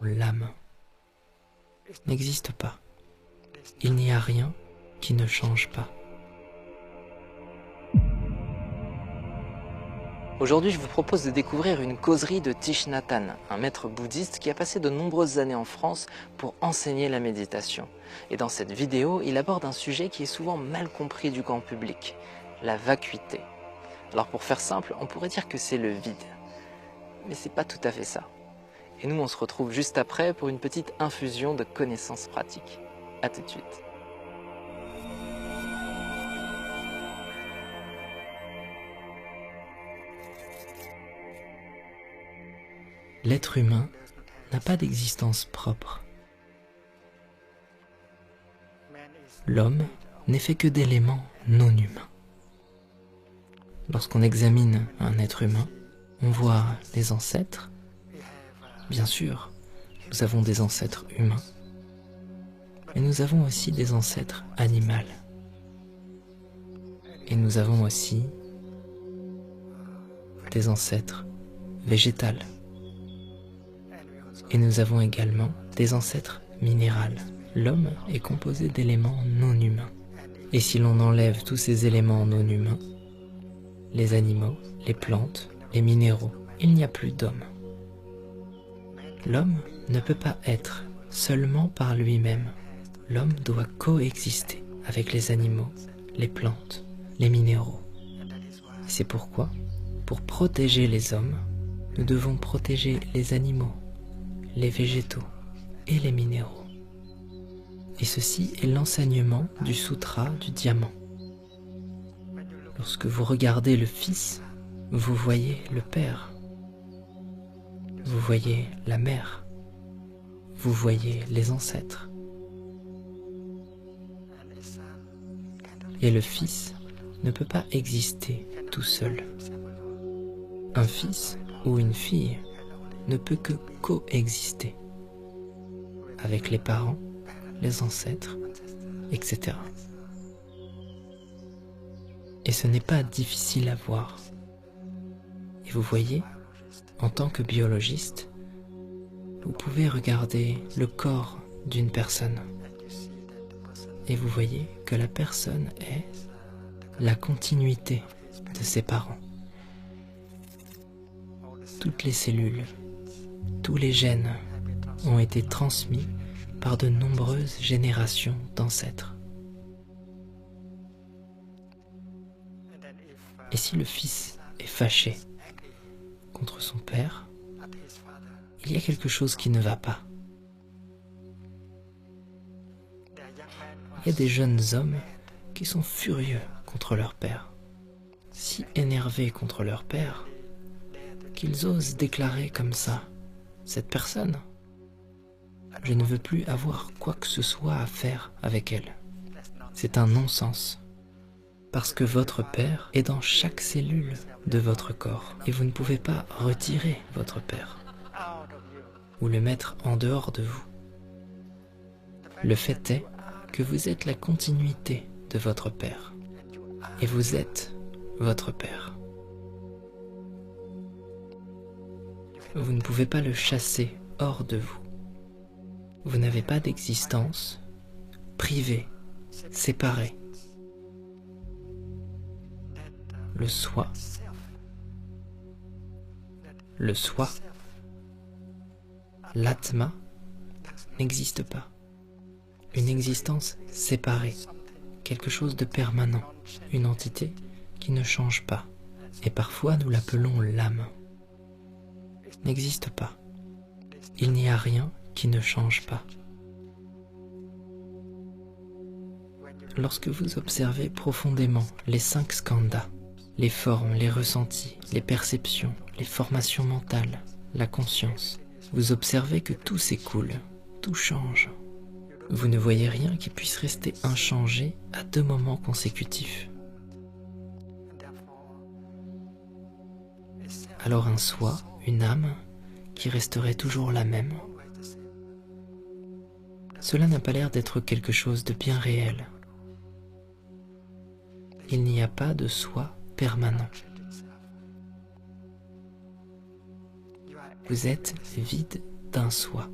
L'âme n'existe pas. Il n'y a rien qui ne change pas. Aujourd'hui, je vous propose de découvrir une causerie de Thich Nhat Hanh, un maître bouddhiste qui a passé de nombreuses années en France pour enseigner la méditation. Et dans cette vidéo, il aborde un sujet qui est souvent mal compris du grand public, la vacuité. Alors pour faire simple, on pourrait dire que c'est le vide. Mais c'est pas tout à fait ça. Et nous, on se retrouve juste après pour une petite infusion de connaissances pratiques. A tout de suite. L'être humain n'a pas d'existence propre. L'homme n'est fait que d'éléments non humains. Lorsqu'on examine un être humain, on voit les ancêtres. Bien sûr, nous avons des ancêtres humains, mais nous avons aussi des ancêtres animaux. Et nous avons aussi des ancêtres végétaux. Et nous avons également des ancêtres minéraux. L'homme est composé d'éléments non humains. Et si l'on enlève tous ces éléments non humains, les animaux, les plantes, les minéraux, il n'y a plus d'homme. L'homme ne peut pas être seulement par lui-même. L'homme doit coexister avec les animaux, les plantes, les minéraux. Et c'est pourquoi, pour protéger les hommes, nous devons protéger les animaux, les végétaux et les minéraux. Et ceci est l'enseignement du Sutra du diamant. Lorsque vous regardez le Fils, vous voyez le Père. Vous voyez la Mère. Vous voyez les ancêtres. Et le Fils ne peut pas exister tout seul. Un fils ou une fille ne peut que coexister avec les parents, les ancêtres, etc. Et ce n'est pas difficile à voir. Et vous voyez, en tant que biologiste, vous pouvez regarder le corps d'une personne. Et vous voyez que la personne est la continuité de ses parents. Toutes les cellules, tous les gènes ont été transmis par de nombreuses générations d'ancêtres. Et si le fils est fâché contre son père, il y a quelque chose qui ne va pas. Il y a des jeunes hommes qui sont furieux contre leur père, si énervés contre leur père, qu'ils osent déclarer comme ça, cette personne, je ne veux plus avoir quoi que ce soit à faire avec elle. C'est un non-sens. Parce que votre père est dans chaque cellule de votre corps. Et vous ne pouvez pas retirer votre père ou le mettre en dehors de vous. Le fait est que vous êtes la continuité de votre père. Et vous êtes votre père. Vous ne pouvez pas le chasser hors de vous. Vous n'avez pas d'existence privée, séparée. Le soi, l'atma, n'existe pas. Une existence séparée, quelque chose de permanent, une entité qui ne change pas. Et parfois nous l'appelons l'âme. N'existe pas. Il n'y a rien qui ne change pas. Lorsque vous observez profondément les 5 skandhas, les formes, les ressentis, les perceptions, les formations mentales, la conscience, vous observez que tout s'écoule, tout change. Vous ne voyez rien qui puisse rester inchangé à 2 moments consécutifs. Alors un soi, une âme, qui resterait toujours la même, cela n'a pas l'air d'être quelque chose de bien réel. Il n'y a pas de soi permanent. Vous êtes vide d'un soi.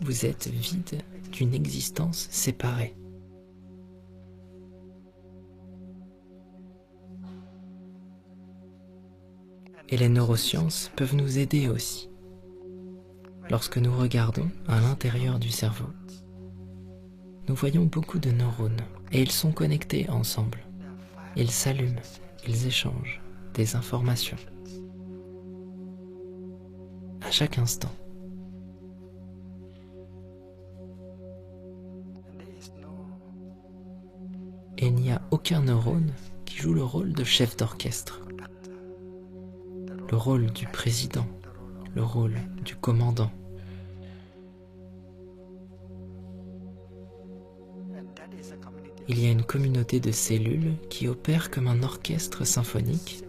Vous êtes vide d'une existence séparée. Et les neurosciences peuvent nous aider aussi. Lorsque nous regardons à l'intérieur du cerveau, nous voyons beaucoup de neurones et ils sont connectés ensemble. Ils s'allument, ils échangent des informations. À chaque instant. Et il n'y a aucun neurone qui joue le rôle de chef d'orchestre, le rôle du président, le rôle du commandant. Il y a une communauté de cellules qui opère comme un orchestre symphonique,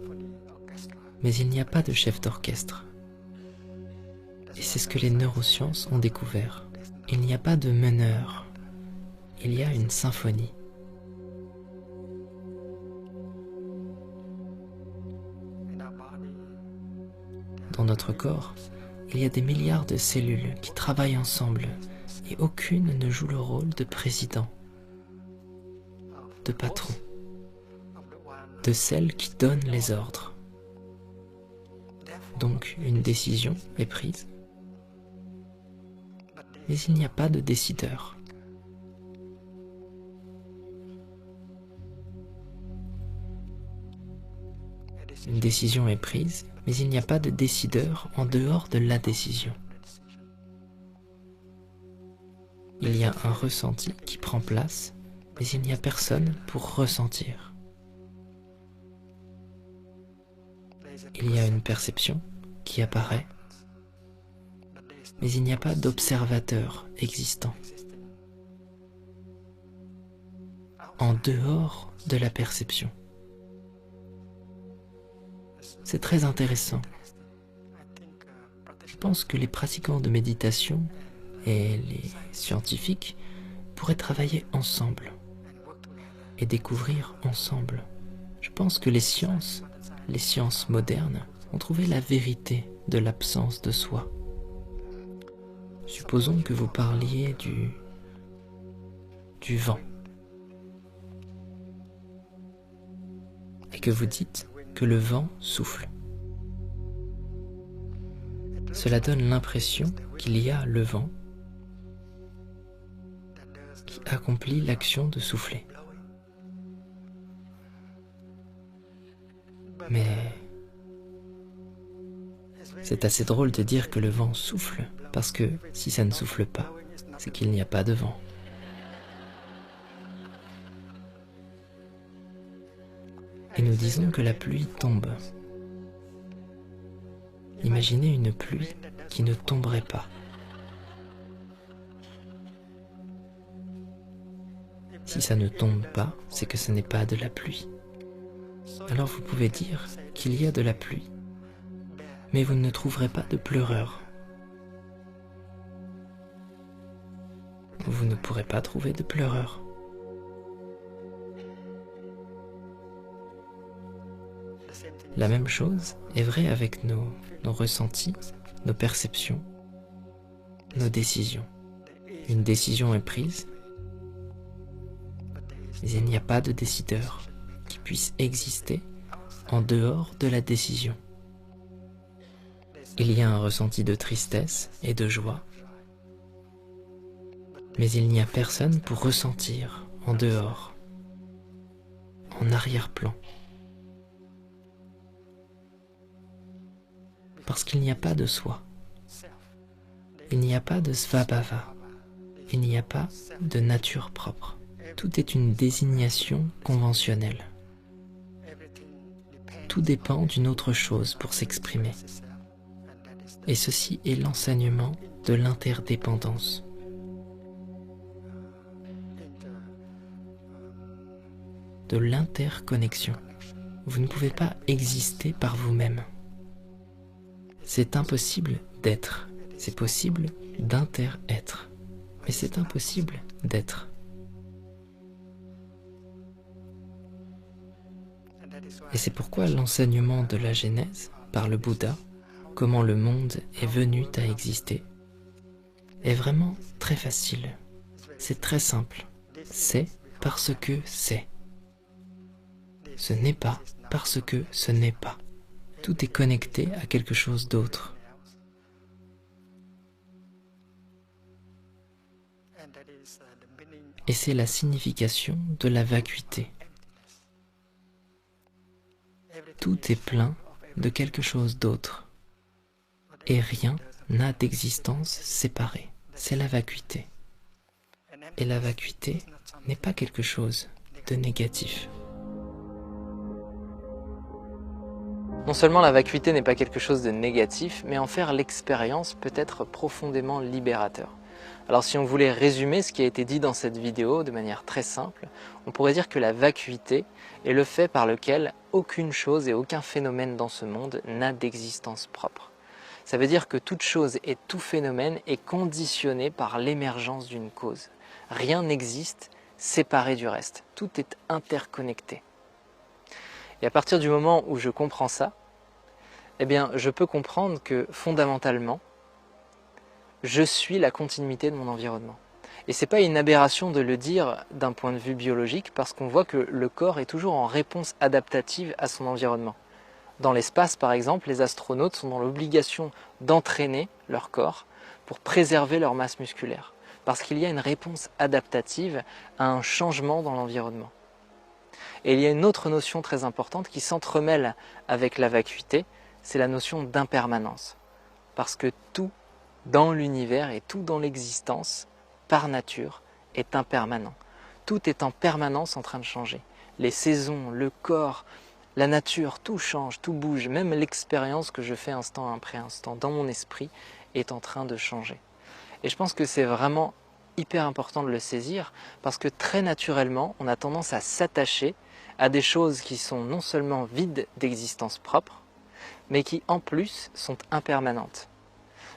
mais il n'y a pas de chef d'orchestre. Et c'est ce que les neurosciences ont découvert. Il n'y a pas de meneur, il y a une symphonie. Dans notre corps, il y a des milliards de cellules qui travaillent ensemble et aucune ne joue le rôle de président, de patron, de celle qui donne les ordres. Donc une décision est prise, mais il n'y a pas de décideur. Une décision est prise, mais il n'y a pas de décideur en dehors de la décision. Il y a un ressenti qui prend place, mais il n'y a personne pour ressentir. Il y a une perception qui apparaît, mais il n'y a pas d'observateur existant. En dehors de la perception. C'est très intéressant. Je pense que les pratiquants de méditation et les scientifiques pourraient travailler ensemble et découvrir ensemble. Je pense que les sciences modernes, ont trouvé la vérité de l'absence de soi. Supposons que vous parliez du vent et que vous dites que le vent souffle. Cela donne l'impression qu'il y a le vent qui accomplit l'action de souffler. Mais c'est assez drôle de dire que le vent souffle, parce que si ça ne souffle pas, c'est qu'il n'y a pas de vent. Et nous disons que la pluie tombe. Imaginez une pluie qui ne tomberait pas. Si ça ne tombe pas, c'est que ce n'est pas de la pluie. Alors vous pouvez dire qu'il y a de la pluie, mais vous ne trouverez pas de pleureur. Vous ne pourrez pas trouver de pleureur. La même chose est vraie avec nos ressentis, nos perceptions, nos décisions. Une décision est prise, mais il n'y a pas de décideur qui puisse exister en dehors de la décision. Il y a un ressenti de tristesse et de joie, mais il n'y a personne pour ressentir en dehors, en arrière-plan. Parce qu'il n'y a pas de soi. Il n'y a pas de svabhava. Il n'y a pas de nature propre. Tout est une désignation conventionnelle. Tout dépend d'une autre chose pour s'exprimer. Et ceci est l'enseignement de l'interdépendance. De l'interconnexion. Vous ne pouvez pas exister par vous-même. C'est impossible d'être. C'est possible d'inter-être. Mais c'est impossible d'être. Et c'est pourquoi l'enseignement de la Genèse par le Bouddha, comment le monde est venu à exister, est vraiment très facile. C'est très simple. C'est parce que c'est. Ce n'est pas parce que ce n'est pas. Tout est connecté à quelque chose d'autre. Et c'est la signification de la vacuité. Tout est plein de quelque chose d'autre. Et rien n'a d'existence séparée. C'est la vacuité. Et la vacuité n'est pas quelque chose de négatif. Non seulement la vacuité n'est pas quelque chose de négatif, mais en faire l'expérience peut être profondément libérateur. Alors si on voulait résumer ce qui a été dit dans cette vidéo de manière très simple, on pourrait dire que la vacuité est le fait par lequel aucune chose et aucun phénomène dans ce monde n'a d'existence propre. Ça veut dire que toute chose et tout phénomène est conditionné par l'émergence d'une cause. Rien n'existe séparé du reste, tout est interconnecté. Et à partir du moment où je comprends ça, eh bien, je peux comprendre que fondamentalement, je suis la continuité de mon environnement. Et ce n'est pas une aberration de le dire d'un point de vue biologique, parce qu'on voit que le corps est toujours en réponse adaptative à son environnement. Dans l'espace, par exemple, les astronautes sont dans l'obligation d'entraîner leur corps pour préserver leur masse musculaire, parce qu'il y a une réponse adaptative à un changement dans l'environnement. Et il y a une autre notion très importante qui s'entremêle avec la vacuité, c'est la notion d'impermanence. Parce que tout dans l'univers et tout dans l'existence, par nature, est impermanent. Tout est en permanence en train de changer. Les saisons, le corps, la nature, tout change, tout bouge. Même l'expérience que je fais instant après instant dans mon esprit est en train de changer. Et je pense que c'est vraiment hyper important de le saisir parce que très naturellement, on a tendance à s'attacher à des choses qui sont non seulement vides d'existence propre, mais qui en plus sont impermanentes.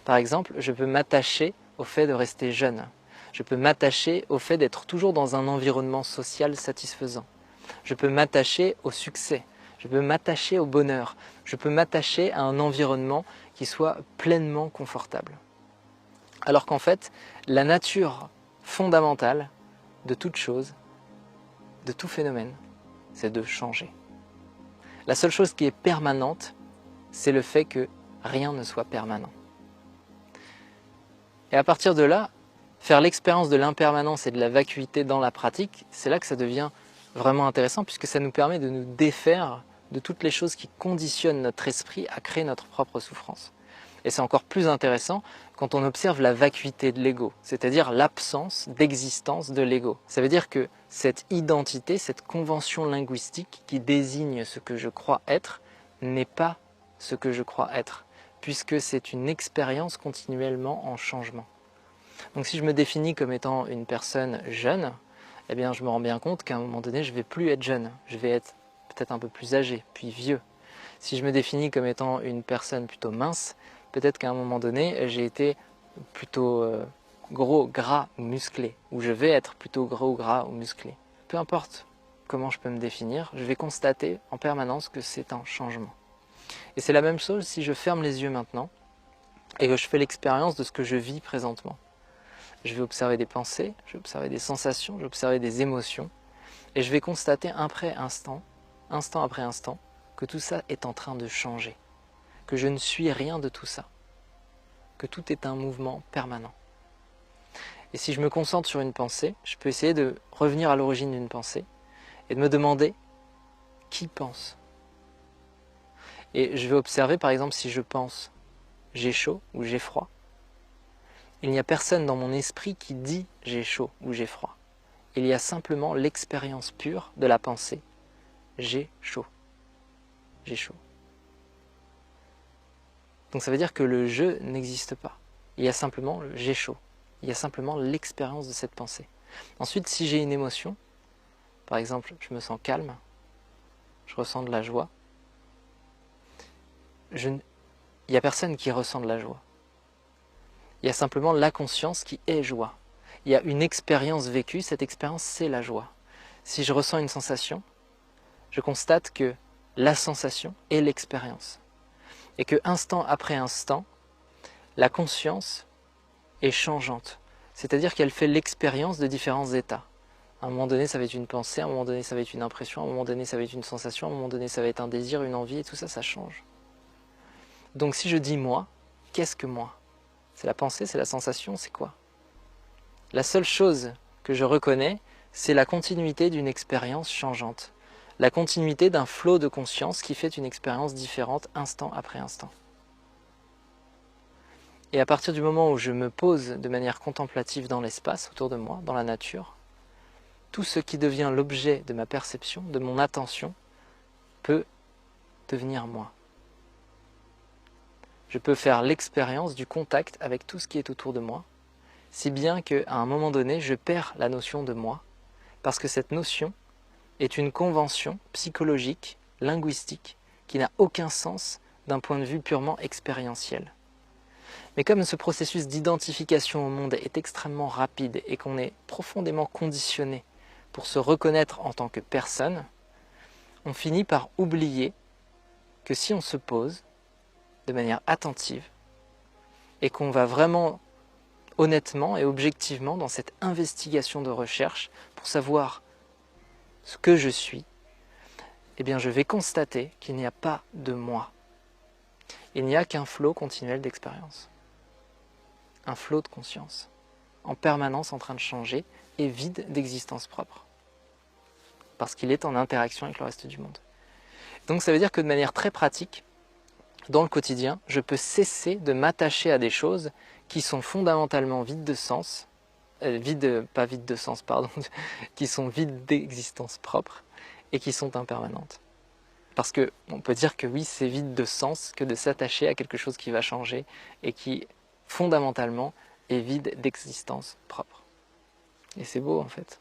Par exemple, je peux m'attacher au fait de rester jeune. Je peux m'attacher au fait d'être toujours dans un environnement social satisfaisant. Je peux m'attacher au succès. Je peux m'attacher au bonheur. Je peux m'attacher à un environnement qui soit pleinement confortable. Alors qu'en fait, la nature fondamentale de toute chose, de tout phénomène, c'est de changer. La seule chose qui est permanente, c'est le fait que rien ne soit permanent. Et à partir de là, faire l'expérience de l'impermanence et de la vacuité dans la pratique, c'est là que ça devient vraiment intéressant puisque ça nous permet de nous défaire de toutes les choses qui conditionnent notre esprit à créer notre propre souffrance. Et c'est encore plus intéressant quand on observe la vacuité de l'ego, c'est-à-dire l'absence d'existence de l'ego. Ça veut dire que cette identité, cette convention linguistique qui désigne ce que je crois être, n'est pas ce que je crois être, puisque c'est une expérience continuellement en changement. Donc si je me définis comme étant une personne jeune, eh bien je me rends bien compte qu'à un moment donné, je ne vais plus être jeune, je vais être peut-être un peu plus âgé, puis vieux. Si je me définis comme étant une personne plutôt mince, peut-être qu'à un moment donné, j'ai été plutôt gros, gras ou musclé, ou je vais être plutôt gros, gras ou musclé. Peu importe comment je peux me définir, je vais constater en permanence que c'est un changement. Et c'est la même chose si je ferme les yeux maintenant et que je fais l'expérience de ce que je vis présentement. Je vais observer des pensées, je vais observer des sensations, je vais observer des émotions, et je vais constater instant après instant, que tout ça est en train de changer, que je ne suis rien de tout ça, que tout est un mouvement permanent. Et si je me concentre sur une pensée, je peux essayer de revenir à l'origine d'une pensée et de me demander qui pense. Et je vais observer par exemple si je pense j'ai chaud ou j'ai froid. Il n'y a personne dans mon esprit qui dit j'ai chaud ou j'ai froid. Il y a simplement l'expérience pure de la pensée. J'ai chaud. J'ai chaud. Donc ça veut dire que le je n'existe pas. Il y a simplement le j'ai chaud. Il y a simplement l'expérience de cette pensée. Ensuite, si j'ai une émotion, par exemple, je me sens calme, je ressens de la joie, il n'y a personne qui ressent de la joie. Il y a simplement la conscience qui est joie. Il y a une expérience vécue, cette expérience c'est la joie. Si je ressens une sensation, je constate que la sensation est l'expérience. Et que instant après instant, la conscience est changeante. C'est-à-dire qu'elle fait l'expérience de différents états. À un moment donné, ça va être une pensée, à un moment donné, ça va être une impression, à un moment donné, ça va être une sensation, à un moment donné, ça va être un désir, une envie, et tout ça, ça change. Donc si je dis moi, qu'est-ce que moi? C'est la pensée, c'est la sensation, c'est quoi? La seule chose que je reconnais, c'est la continuité d'une expérience changeante. La continuité d'un flot de conscience qui fait une expérience différente instant après instant. Et à partir du moment où je me pose de manière contemplative dans l'espace autour de moi, dans la nature, tout ce qui devient l'objet de ma perception, de mon attention, peut devenir moi. Je peux faire l'expérience du contact avec tout ce qui est autour de moi, si bien qu'à un moment donné, je perds la notion de moi, parce que cette notion est une convention psychologique, linguistique, qui n'a aucun sens d'un point de vue purement expérientiel. Mais comme ce processus d'identification au monde est extrêmement rapide et qu'on est profondément conditionné pour se reconnaître en tant que personne, on finit par oublier que si on se pose de manière attentive et qu'on va vraiment honnêtement et objectivement dans cette investigation de recherche pour savoir ce que je suis, eh bien je vais constater qu'il n'y a pas de moi. Il n'y a qu'un flot continuel d'expérience. Un flot de conscience, en permanence en train de changer et vide d'existence propre. Parce qu'il est en interaction avec le reste du monde. Donc ça veut dire que de manière très pratique, dans le quotidien, je peux cesser de m'attacher à des choses qui sont fondamentalement vides de sens, qui sont vides d'existence propre et qui sont impermanentes. Parce qu'on peut dire que oui, c'est vide de sens que de s'attacher à quelque chose qui va changer et qui, fondamentalement, est vide d'existence propre. Et c'est beau en fait.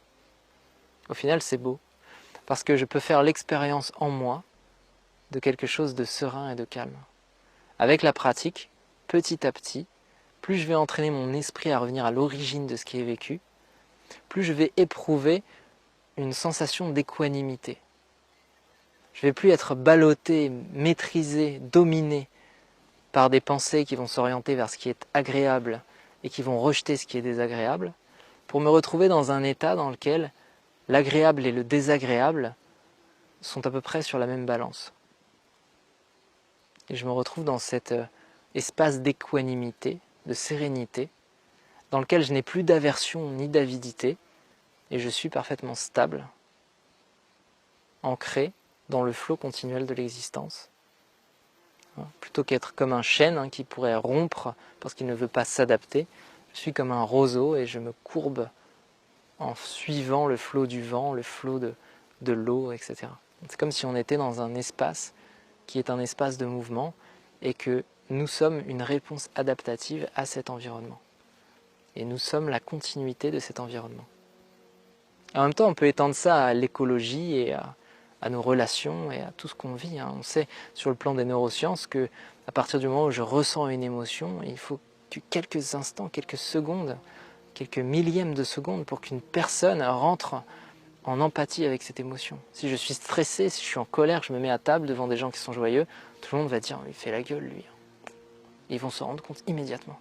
Au final, c'est beau. Parce que je peux faire l'expérience en moi de quelque chose de serein et de calme. Avec la pratique, petit à petit, plus je vais entraîner mon esprit à revenir à l'origine de ce qui est vécu, plus je vais éprouver une sensation d'équanimité. Je ne vais plus être ballotté, maîtrisé, dominé par des pensées qui vont s'orienter vers ce qui est agréable et qui vont rejeter ce qui est désagréable, pour me retrouver dans un état dans lequel l'agréable et le désagréable sont à peu près sur la même balance. Et je me retrouve dans cet espace d'équanimité, de sérénité, dans lequel je n'ai plus d'aversion ni d'avidité, et je suis parfaitement stable, ancré dans le flot continuel de l'existence. Plutôt qu'être comme un chêne qui pourrait rompre parce qu'il ne veut pas s'adapter, je suis comme un roseau et je me courbe en suivant le flot du vent, le flot de l'eau, etc. C'est comme si on était dans un espace qui est un espace de mouvement et que nous sommes une réponse adaptative à cet environnement. Et nous sommes la continuité de cet environnement. En même temps, on peut étendre ça à l'écologie et à nos relations et à tout ce qu'on vit. On sait sur le plan des neurosciences que à partir du moment où je ressens une émotion, il faut que quelques instants, quelques secondes, quelques millièmes de secondes pour qu'une personne rentre en empathie avec cette émotion. Si je suis stressé, si je suis en colère, je me mets à table devant des gens qui sont joyeux, tout le monde va dire « il fait la gueule lui ». Ils vont se rendre compte immédiatement.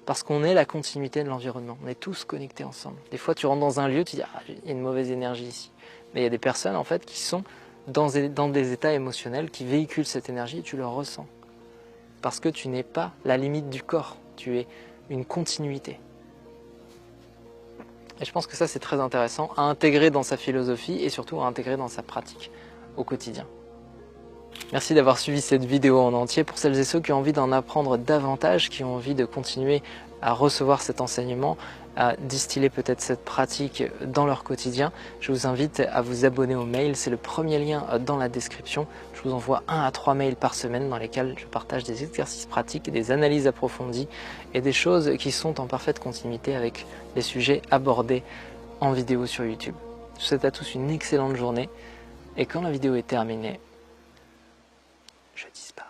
Parce qu'on est la continuité de l'environnement, on est tous connectés ensemble. Des fois tu rentres dans un lieu, tu dis « ah, il y a une mauvaise énergie ici ». Mais il y a des personnes en fait qui sont dans des états émotionnels qui véhiculent cette énergie et tu le ressens. Parce que tu n'es pas la limite du corps, tu es une continuité. Et je pense que ça c'est très intéressant à intégrer dans sa philosophie et surtout à intégrer dans sa pratique au quotidien. Merci d'avoir suivi cette vidéo en entier. Pour celles et ceux qui ont envie d'en apprendre davantage, qui ont envie de continuer à recevoir cet enseignement, à distiller peut-être cette pratique dans leur quotidien, je vous invite à vous abonner au mail. C'est le premier lien dans la description. Je vous envoie 1 à 3 mails par semaine dans lesquels je partage des exercices pratiques, des analyses approfondies et des choses qui sont en parfaite continuité avec les sujets abordés en vidéo sur YouTube. Je vous souhaite à tous une excellente journée et quand la vidéo est terminée, je disparais.